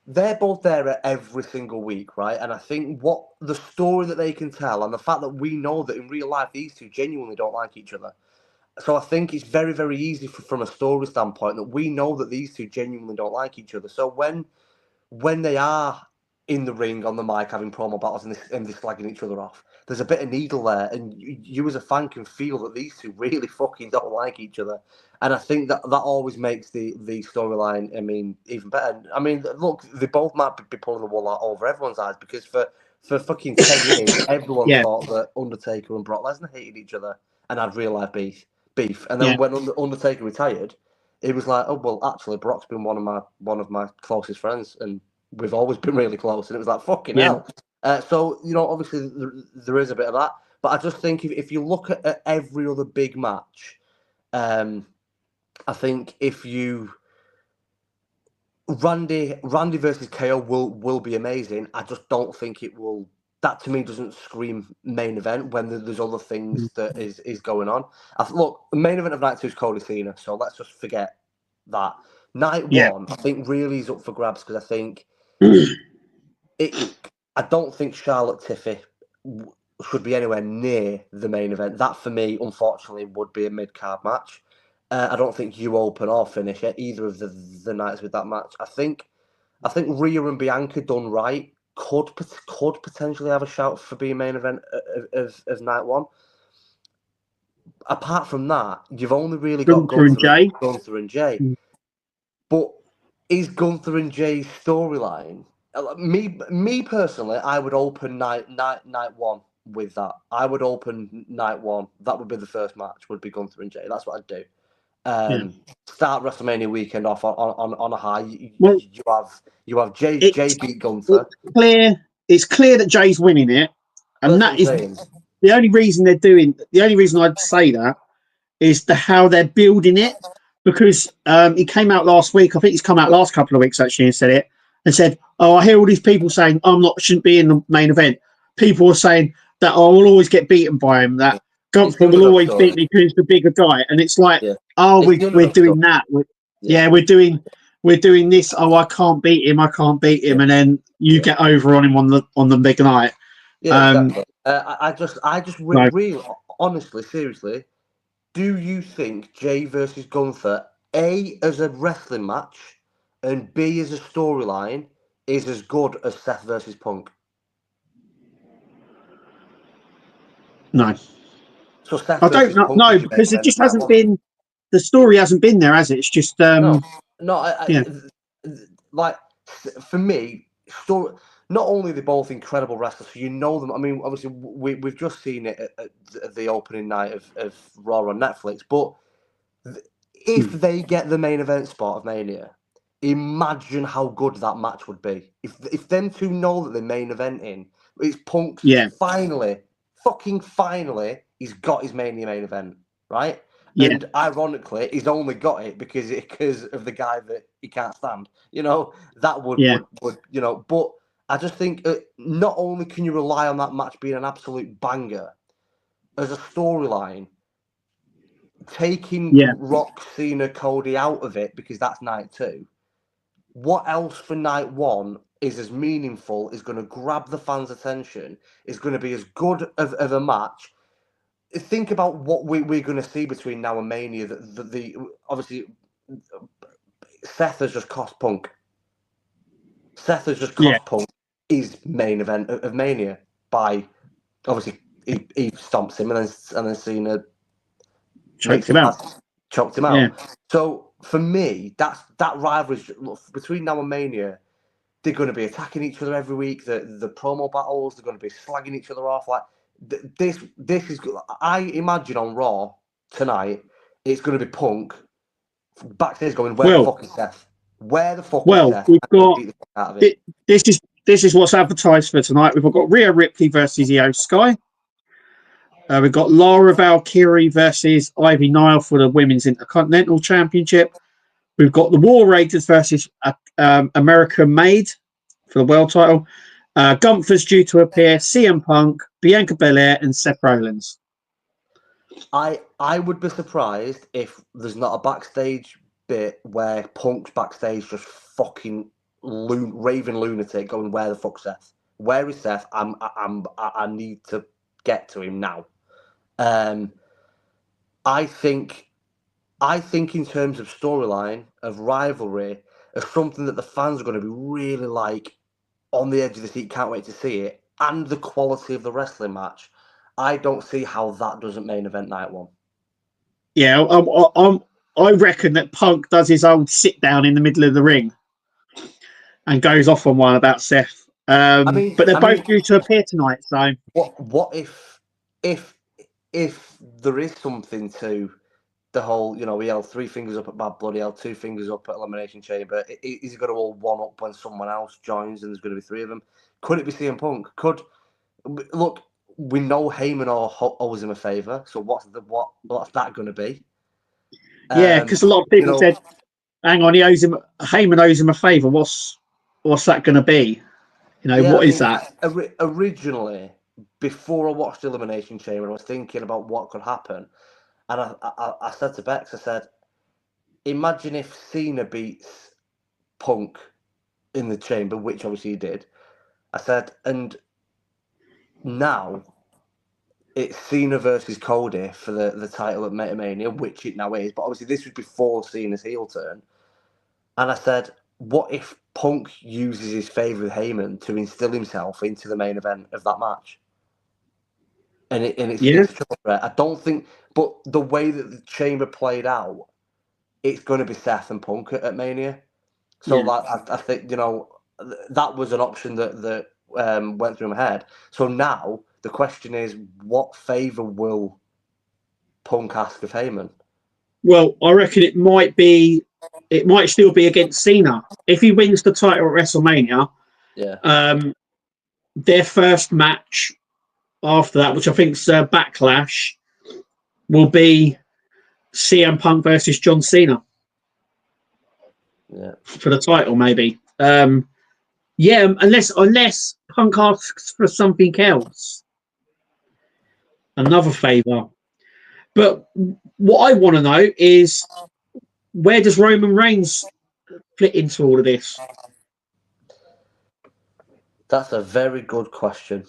they're both there every single week, right? And I think what the story that they can tell, and the fact that we know that in real life these two genuinely don't like each other. So I think it's very, very easy from a story standpoint that we know that these two genuinely don't like each other. So when they are in the ring on the mic having promo battles and they're slagging each other off, there's a bit of needle there, and you as a fan can feel that these two really fucking don't like each other. And I think that always makes the storyline, I mean, even better. I mean, look, they both might be pulling the wool out over everyone's eyes, because for fucking 10 years, everyone thought that Undertaker and Brock Lesnar hated each other and had real life beef. And then when Undertaker retired, it was like, oh well, actually, Brock's been one of my closest friends, and we've always been really close. And it was like, fucking hell. So obviously there is a bit of that, but I just think if you look at every other big match, I think if you Randy versus KO will be amazing. I just don't think it will. That to me doesn't scream main event when there's other things that is going on. Look, the main event of night 2 is Cody Cena, so let's just forget that. Night 1, I think, really is up for grabs, because I think I don't think Charlotte Tiffy should be anywhere near the main event. That for me, unfortunately, would be a mid-card match. I don't think you open or finish it either of the nights with that match. I think Rhea and Bianca done right could potentially have a shout for being main event of night 1. Apart from that, you've only really got Gunther and Jay. But is Gunther and Jay's storyline? Me personally, I would open night 1 with that. I would open night 1. That would be the first match. Would be Gunther and Jay. That's what I'd do. Start WrestleMania weekend off on a high. You have Jay beat Gunther. It's clear that Jay's winning it, and that is the only reason they're doing. The only reason I'd say that is how they're building it, because he came out last week. I think he's come out last couple of weeks actually and said, "Oh, I hear all these people saying shouldn't be in the main event." People are saying that I will always get beaten by him. That Gunther will always beat me because he's the bigger guy, and it's like, we're doing that. We're doing this. Oh, I can't beat him. And then you get over on him on the big night. Yeah, exactly. I just really, honestly, seriously, do you think Jay versus Gunther, A, as a wrestling match, and B, as a storyline, is as good as Seth versus Punk? No. So Seth I don't know, because it just hasn't been. The story hasn't been there, has it? It's just like for me, not only are they both incredible wrestlers, so you know them. I mean, obviously we've just seen it at the opening night of Raw on Netflix, but if they get the main event spot of Mania, imagine how good that match would be. If them two know that they're main eventing, it's Punk's fucking finally, he's got his main event, right? Yeah. And ironically, he's only got it because of the guy that he can't stand. That would But I just think not only can you rely on that match being an absolute banger, as a storyline, taking Rock, Cena, Cody out of it, because that's night 2. What else for night 1 is as meaningful, is going to grab the fans' attention, is going to be as good of a match? Think about what we're going to see between now and Mania. Obviously, Seth has just cost Punk. Punk his main event of Mania by, obviously, he stomps him and then Cena choked him out. Yeah. So for me, that rivalry between now and Mania. They're going to be attacking each other every week. The promo battles, they're going to be slagging each other off. Like this is. I imagine on Raw tonight, it's going to be Punk backstage going, "Where the fuck is Seth? Where the fuck is Seth?" We've got this is what's advertised for tonight. We've got Rhea Ripley versus Io Sky. We've got Lara Valkyrie versus Ivy Nile for the Women's Intercontinental Championship. We've got the War Raiders versus American Made for the world title. Gunther's due to appear. CM Punk, Bianca Belair, and Seth Rollins. I would be surprised if there's not a backstage bit where Punk's backstage just fucking raving lunatic going, "Where the fuck's Seth? Where is Seth? I need to get to him now." I think in terms of storyline, of rivalry, of something that the fans are going to be really like on the edge of the seat, can't wait to see it, and the quality of the wrestling match, I don't see how that doesn't main event night one. Yeah, I reckon that Punk does his old sit down in the middle of the ring and goes off on one about Seth. But they're both due to appear tonight, so what if there is something to the whole, you know, he held 3 fingers up at Bad Blood, he held 2 fingers up at Elimination Chamber. Is he going to all one up when someone else joins and there's going to be 3 of them? Could it be CM Punk? Look, we know Heyman owes him a favour, so what's that going to be? Yeah, because a lot of people said, "Hang on, Heyman owes him a favour. What's that going to be? You know, what is that?" Originally, before I watched Elimination Chamber, I was thinking about what could happen. And I said to Bex, I said, imagine if Cena beats Punk in the Chamber, which obviously he did. I said, and now it's Cena versus Cody for the title at Mania, which it now is. But obviously this was before Cena's heel turn. And I said, what if Punk uses his favour with Heyman to instill himself into the main event of that match? And it's a triple threat. I don't think, but the way that the Chamber played out, it's going to be Seth and Punk at Mania. So I think, you know, that was an option that went through my head. So now the question is, what favour will Punk ask of Heyman? Well, I reckon it might still be against Cena if he wins the title at WrestleMania. Yeah. Their first match after that, which I think is Backlash, will be CM Punk versus John Cena. Yeah. For the title, maybe. Unless Punk asks for something else, another favour. But what I want to know is, where does Roman Reigns fit into all of this? That's a very good question.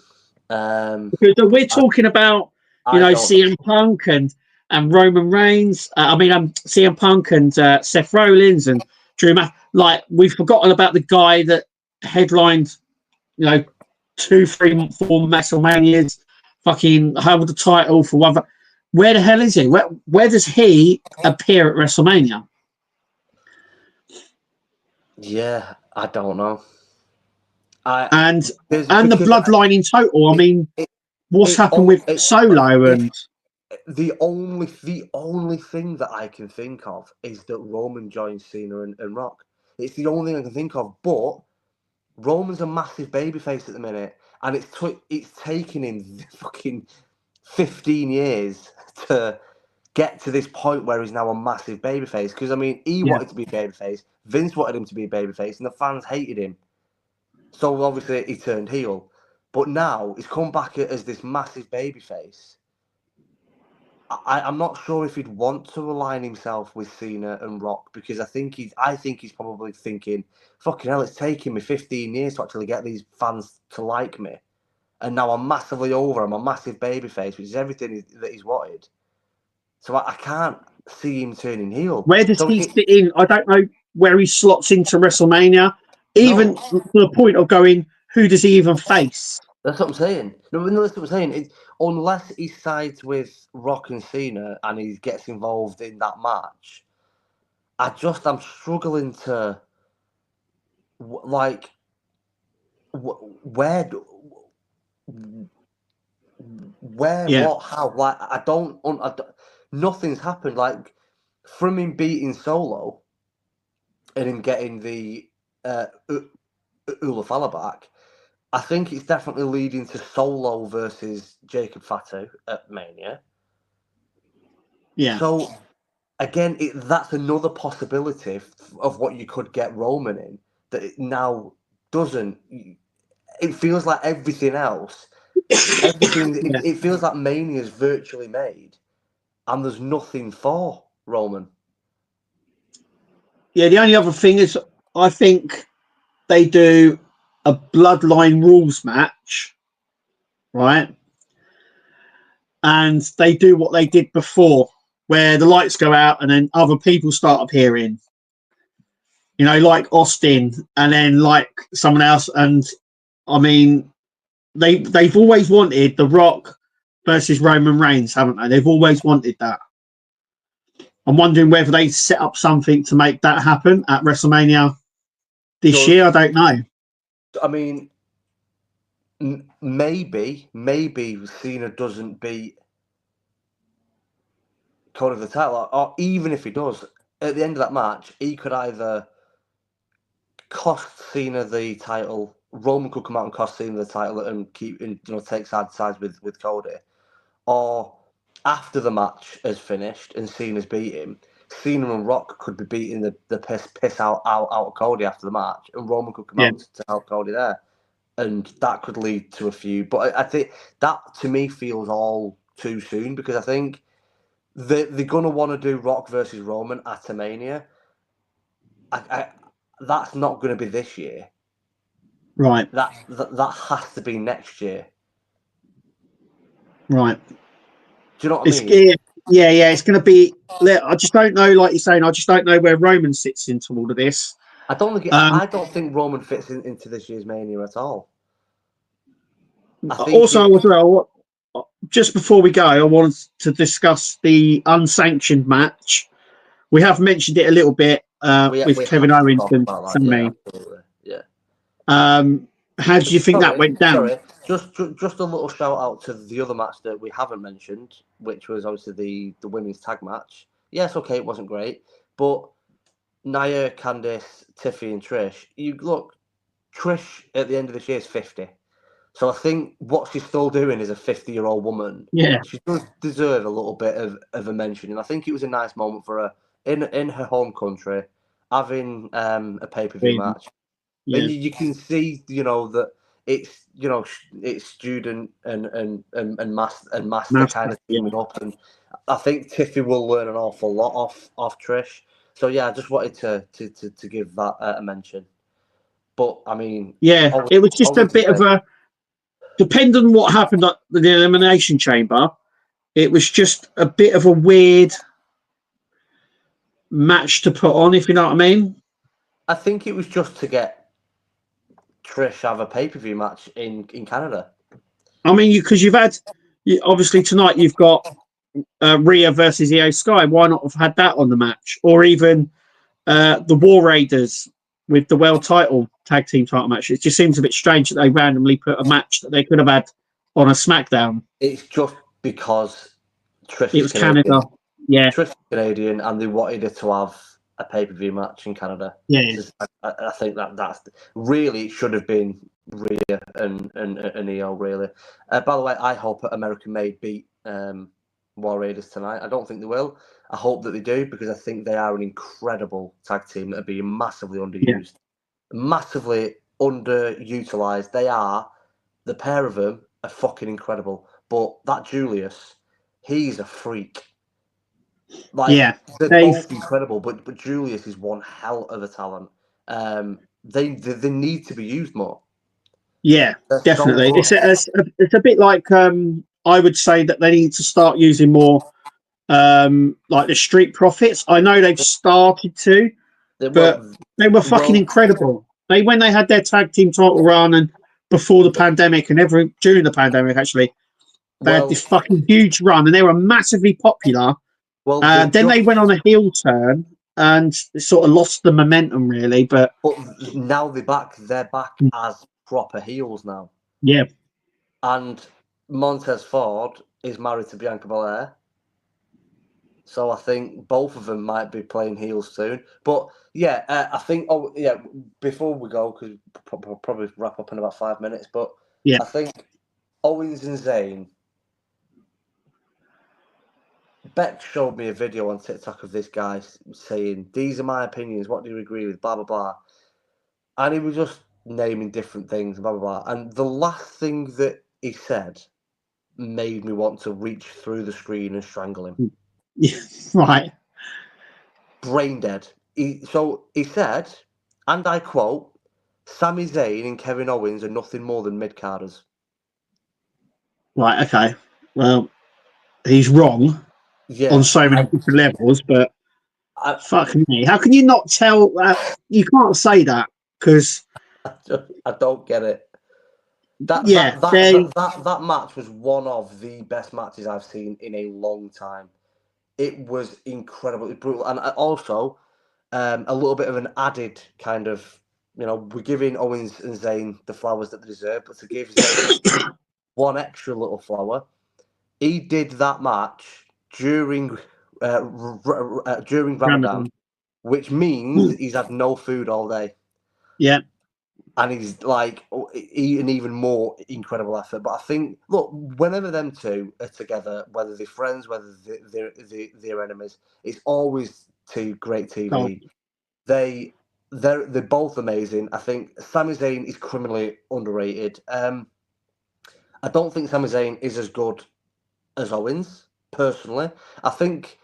Because we're talking about, CM Punk and Roman Reigns. CM Punk and Seth Rollins and Drew Like, we've forgotten about the guy that headlined, 2, 3, 4 WrestleManias, fucking held the title for one. Where the hell is he? Where does he appear at WrestleMania? Yeah, I don't know. And the bloodline in total. I mean, what's happened with Solo and the only thing that I can think of is that Roman joins Cena and Rock. It's the only thing I can think of. But Roman's a massive babyface at the minute, and it's taken him fucking 15 years to get to this point where he's now a massive babyface. Because I mean, he wanted to be a babyface, Vince wanted him to be a babyface, and the fans hated him. So obviously he turned heel. But now he's come back as this massive babyface. I'm not sure if he'd want to align himself with Cena and Rock, because I think he's probably thinking, fucking hell, it's taken me 15 years to actually get these fans to like me. And now I'm massively over. I'm a massive babyface, which is everything that he's wanted. So I can't see him turning heel. Where does he fit in? I don't know where he slots into WrestleMania, even to the point of going, who does he even face? That's what I'm saying. No, that's what I'm saying. Unless he sides with Rock and Cena and he gets involved in that match, I'm struggling to, like, where, what, how? Like, I don't, nothing's happened. Like, from him beating Solo and him getting the Ula Fala back, I think it's definitely leading to Solo versus Jacob Fatu at Mania. Yeah. So, again, that's another possibility of what you could get Roman in, that it now doesn't. It feels like everything else, it feels like Mania is virtually made. and there's nothing for Roman. Yeah, the only other thing is, I think they do a Bloodline rules match, right? And they do what they did before, where the lights go out and then other people start appearing. You know, like Austin, and then like someone else. And I mean, they've always wanted The Rock versus Roman Reigns, haven't they? They've always wanted that. I'm wondering whether they set up something to make that happen at WrestleMania this year. I don't know. I mean, maybe Cena doesn't beat Cody for the title, or even if he does, at the end of that match, he could either cost Cena the title. Roman could come out and cost Cena the title and take sides with Cody, or after the match is finished and Cena's beat him, Cena and Rock could be beating the piss out of Cody after the match, and Roman could come out to help Cody there, and that could lead to a feud. But I think that, to me, feels all too soon, because I think they're gonna want to do Rock versus Roman at Mania. That's not going to be this year. Right. That has to be next year. Right. Do you know what I mean? Yeah. It's going to be. I just don't know. Like you're saying, I just don't know where Roman sits into all of this. I don't think Roman fits into this year's Mania at all. Also, as well, just before we go, I wanted to discuss the unsanctioned match. We have mentioned it a little bit with Kevin Owens and Sammy. Yeah. How do you think that went down? Sorry, just a little shout out to the other match that we haven't mentioned, which was obviously the women's tag match. Yes, okay, it wasn't great, but Nia, Candice, Tiffy, and Trish. You look, Trish at the end of this year is 50. So I think what she's still doing as a 50-year-old woman. Yeah. She does deserve a little bit of a mention. And I think it was a nice moment for her in her home country, having a pay-per-view match. Yeah. And you can see, that it's student and master kind of teaming up. And I think Tiffy will learn an awful lot off Trish. So yeah, I just wanted to give that a mention. But I mean, yeah, it was just a bit of a. Depending on what happened at the Elimination Chamber, it was just a bit of a weird match to put on, if you know what I mean. I think it was just to get Trish have a pay-per-view match in Canada. I mean, because you've had, obviously tonight you've got Rhea versus Io Sky. Why not have had that on the match? Or even the War Raiders with the world title tag team title match. It just seems a bit strange that they randomly put a match that they could have had on a SmackDown. It's just because Trish was Canada. Yeah. Trish is Canadian, and they wanted her to have a pay-per-view match in Canada. Yeah. I think that's really, it should have been Rhea and Io, really. By the way, I hope American Made beat War Raiders tonight. I don't think they will. I hope that they do, because I think they are an incredible tag team that are being massively underused. Massively underutilized. They are, the pair of them are fucking incredible. But that Julius, he's a freak. They're both incredible, but Julius is one hell of a talent. They need to be used more. Yeah, definitely. So it's a bit like I would say that they need to start using more like the Street Profits. I know they've started to, but they were fucking incredible. When they had their tag team title run, and before the pandemic and during the pandemic, actually, they had this fucking huge run, and they were massively popular. Then they went on a heel turn and sort of lost the momentum, really. But now they're back as proper heels now. Yeah. And Montez Ford is married to Bianca Belair. So I think both of them might be playing heels soon. But yeah, I think, before we go, because we'll probably wrap up in about 5 minutes, but yeah, I think Owens and Zayn, Beck showed me a video on TikTok of this guy saying, "These are my opinions, what do you agree with, blah, blah, blah." And he was just naming different things, blah, blah, blah. And the last thing that he said made me want to reach through the screen and strangle him. Yeah, right. Brain dead. So he said, and I quote, Sami Zayn and Kevin Owens are nothing more than mid-carders. Right, okay. Well, he's wrong on so many different levels, but fuck me. How can you not tell that? You can't say that because I don't get it. That match was one of the best matches I've seen in a long time. It was incredibly brutal, and also a little bit of an added kind of, we're giving Owens and Zayn the flowers that they deserve, but to give Zayn one extra little flower, he did that match during Ramadan, which means he's had no food all day. Yeah. And he's like eating even more incredible effort. But I think, look, whenever them two are together, whether they're friends, whether they're enemies, it's always great TV. They're both amazing. I think Sami Zayn is criminally underrated. I don't think Sami Zayn is as good as Owens, personally. I think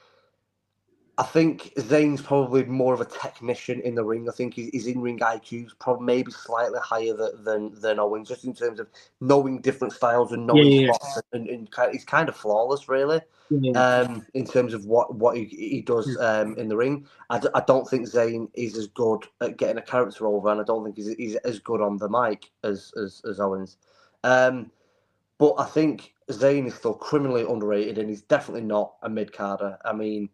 Zayn's probably more of a technician in the ring. I think his in-ring IQ's probably maybe slightly higher than Owens, just in terms of knowing different styles and knowing spots, and he's kind of flawless, really. In terms of what he does in the ring. I don't think Zayn is as good at getting a character over, and I don't think he's as good on the mic as Owens. But I think Zayn is still criminally underrated, and he's definitely not a mid-carder. I mean,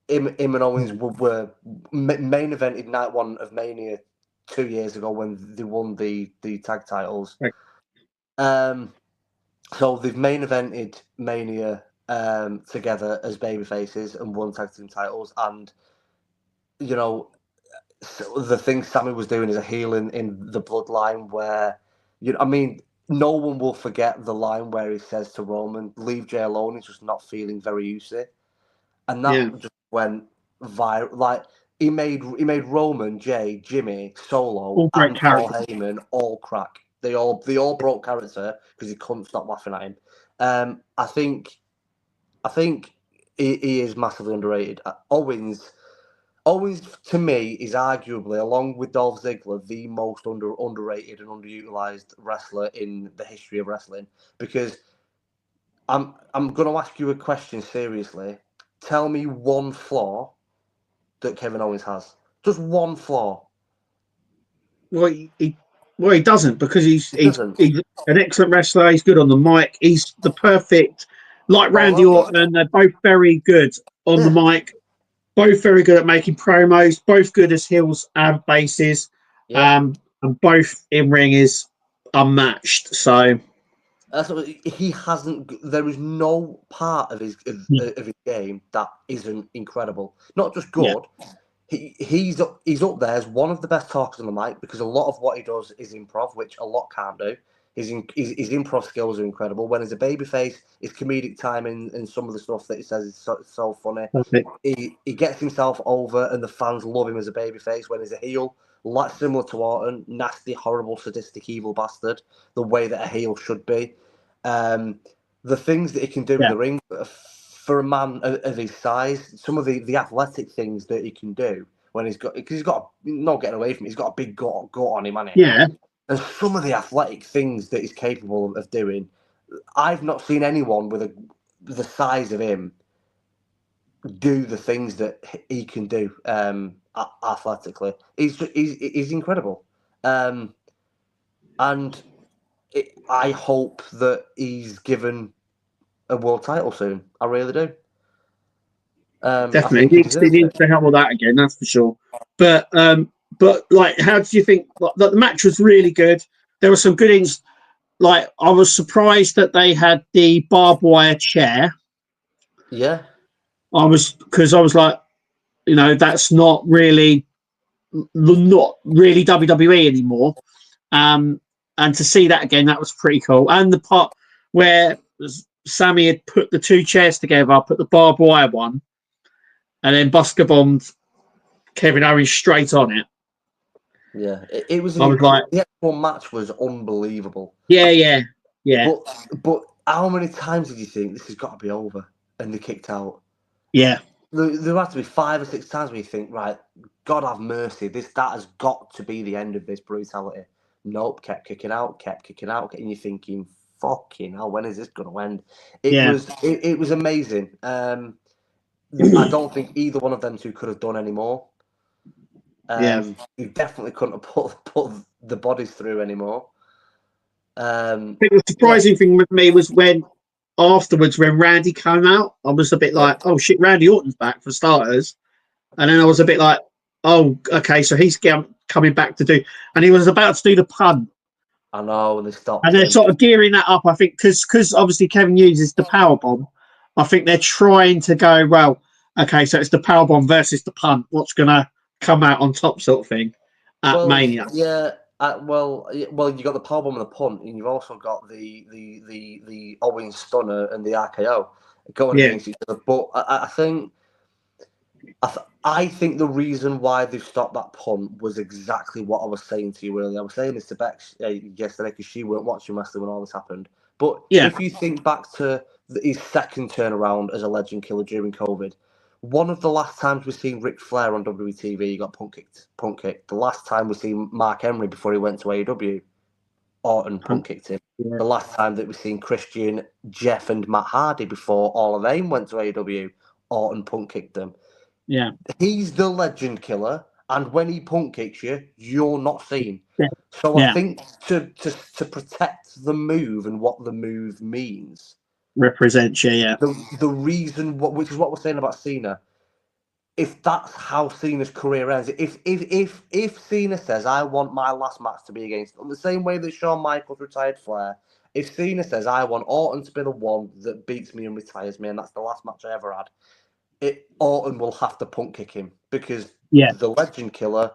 him and Owens were main evented night one of Mania 2 years ago when they won the tag titles. Right. So they've main evented Mania together as babyfaces and won tag team titles. And, the thing Sami was doing as a heel in the Bloodline where, no one will forget the line where he says to Roman, leave Jay alone, he's just not feeling very used. And that just went viral. Like, he made Roman, Jay, Jimmy, Solo, and Paul Heyman all crack. They all broke character because he couldn't stop laughing at him. I think he is massively underrated. Owens to me is arguably, along with Dolph Ziggler, the most underrated and underutilized wrestler in the history of wrestling. Because I'm going to ask you a question seriously. Tell me one flaw that Kevin Owens has. Just one flaw. Well, he doesn't, because he's an excellent wrestler. He's good on the mic. He's the perfect, like Randy Orton. They're both very good on the mic. Both very good at making promos. Both good as heels and faces. And both in ring is unmatched. So he hasn't. There is no part of his game that isn't incredible. Not just good. Yeah. He's up there as one of the best talkers on the mic, because a lot of what he does is improv, which a lot can't do. His improv skills are incredible. When he's a babyface, his comedic timing and some of the stuff that he says is so funny. He gets himself over, and the fans love him as a babyface. When he's a heel, like similar to Orton, nasty, horrible, sadistic, evil bastard, the way that a heel should be. The things that he can do in the ring for a man of his size, some of the athletic things that he can do when because he's got no getting away from it. He's got a big gut on him, hasn't he? Yeah. And some of the athletic things that he's capable of doing, I've not seen anyone with the size of him do the things that he can do athletically. He's incredible, and I hope that he's given a world title soon. I really do. Definitely, he needs to help with that again. That's for sure. But like, how do you think? Like, the match was really good. There were some good things. Like, I was surprised that they had the barbed wire chair. Yeah, because I was like, that's not really WWE anymore. And to see that again, that was pretty cool. And the part where Sami had put the two chairs together, put the barbed wire one, and then Busker bombed Kevin Owens straight on it. Yeah, it was. I was like, the actual match was unbelievable. Yeah. But how many times did you think this has got to be over, and they kicked out? Yeah. There had to be 5 or 6 times where you think, right, God have mercy, that has got to be the end of this brutality. Nope, kept kicking out, and you're thinking, fucking hell, when is this going to end? It was amazing. I don't think either one of them two could have done any more. You definitely couldn't have put the bodies through anymore. I think the surprising thing with me was when afterwards, when Randy came out, I was a bit like, oh shit, Randy Orton's back for starters. And then I was a bit like, oh, okay, so he's coming back to do, and he was about to do the punt. I know, and they stopped. And they're sort of gearing that up, I think, because obviously Kevin uses the power bomb. I think they're trying to go, well, okay, so it's the power bomb versus the punt. What's going to come out on top, sort of thing, at Mania? Yeah. Well, you got the powerbomb and the punt, and you've also got the Owens stunner and the RKO going against each other. But I think the reason why they've stopped that punt was exactly what I was saying to you earlier. I was saying this to Bex yesterday because she weren't watching wrestling when all this happened. But if you think back to his second turnaround as a legend killer during COVID, one of the last times we've seen Ric Flair on WTV, he got punt kicked. The last time we seen Mark Henry before he went to AEW, Orton punt kicked him. Yeah. The last time that we've seen Christian, Jeff, and Matt Hardy before all of them went to AEW, Orton punt kicked them. Yeah, he's the legend killer, and when he punt kicks you, you're not seen. Yeah. So I think to protect the move and what the move means. Represents you, the reason, which is what we're saying about Cena, if that's how Cena's career ends, if Cena says, I want my last match to be against, in the same way that Shawn Michaels retired Flair, if Cena says, I want Orton to be the one that beats me and retires me, and that's the last match I ever had, Orton will have to punt kick him, because the legend killer,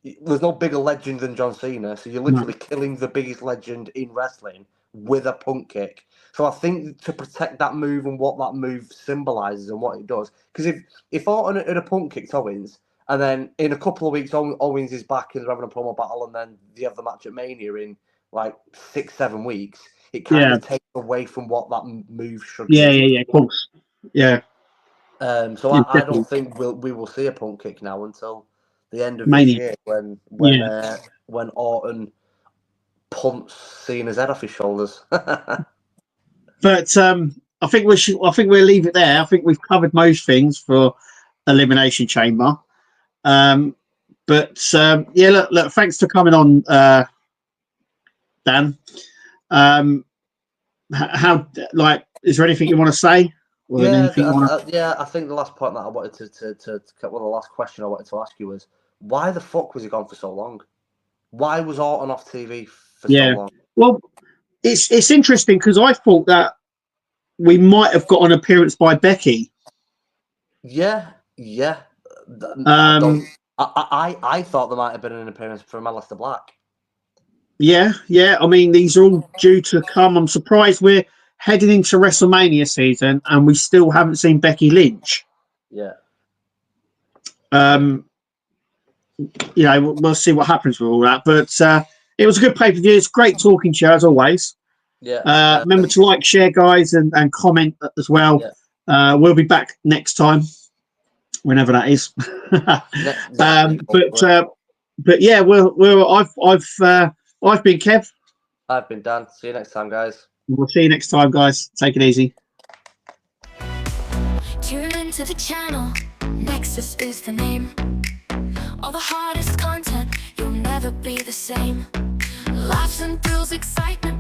there's no bigger legend than John Cena, so you're literally killing the biggest legend in wrestling with a punt kick. So I think to protect that move and what that move symbolises and what it does, because if Orton had a punt kicked Owens, and then in a couple of weeks Owens is back and they're having a promo battle, and then they have the match at Mania in like 6-7 weeks, it kind of takes away from what that move should be. Yeah, of course. Yeah. So I don't think we will see a punt kick now until the end of Mania. This year when Orton punts Cena's head off his shoulders. But I think we'll leave it there. I think we've covered most things for Elimination Chamber. Look, thanks for coming on, Dan. Is there anything you want to say? I think the last point that I wanted to well, the last question I wanted to ask you was, why the fuck was he gone for so long? Why was Orton off TV for so long? Well, it's interesting because I thought that we might have got an appearance by Becky. Yeah. I thought there might have been an appearance from Aleister Black. Yeah. I mean, these are all due to come. I'm surprised we're heading into WrestleMania season and we still haven't seen Becky Lynch. Yeah. We'll see what happens with all that. But it was a good pay-per-view. It's great talking to you as always. Yeah. Remember to like, share, guys, and comment as well. Yeah. We'll be back next time, whenever that is. But yeah, I've been Kev. I've been Dan. See you next time, guys. We'll see you next time, guys. Take it easy. Tune into the channel. Nexus is the name. All the hottest content. You'll never be the same. Laughs and thrills, excitement.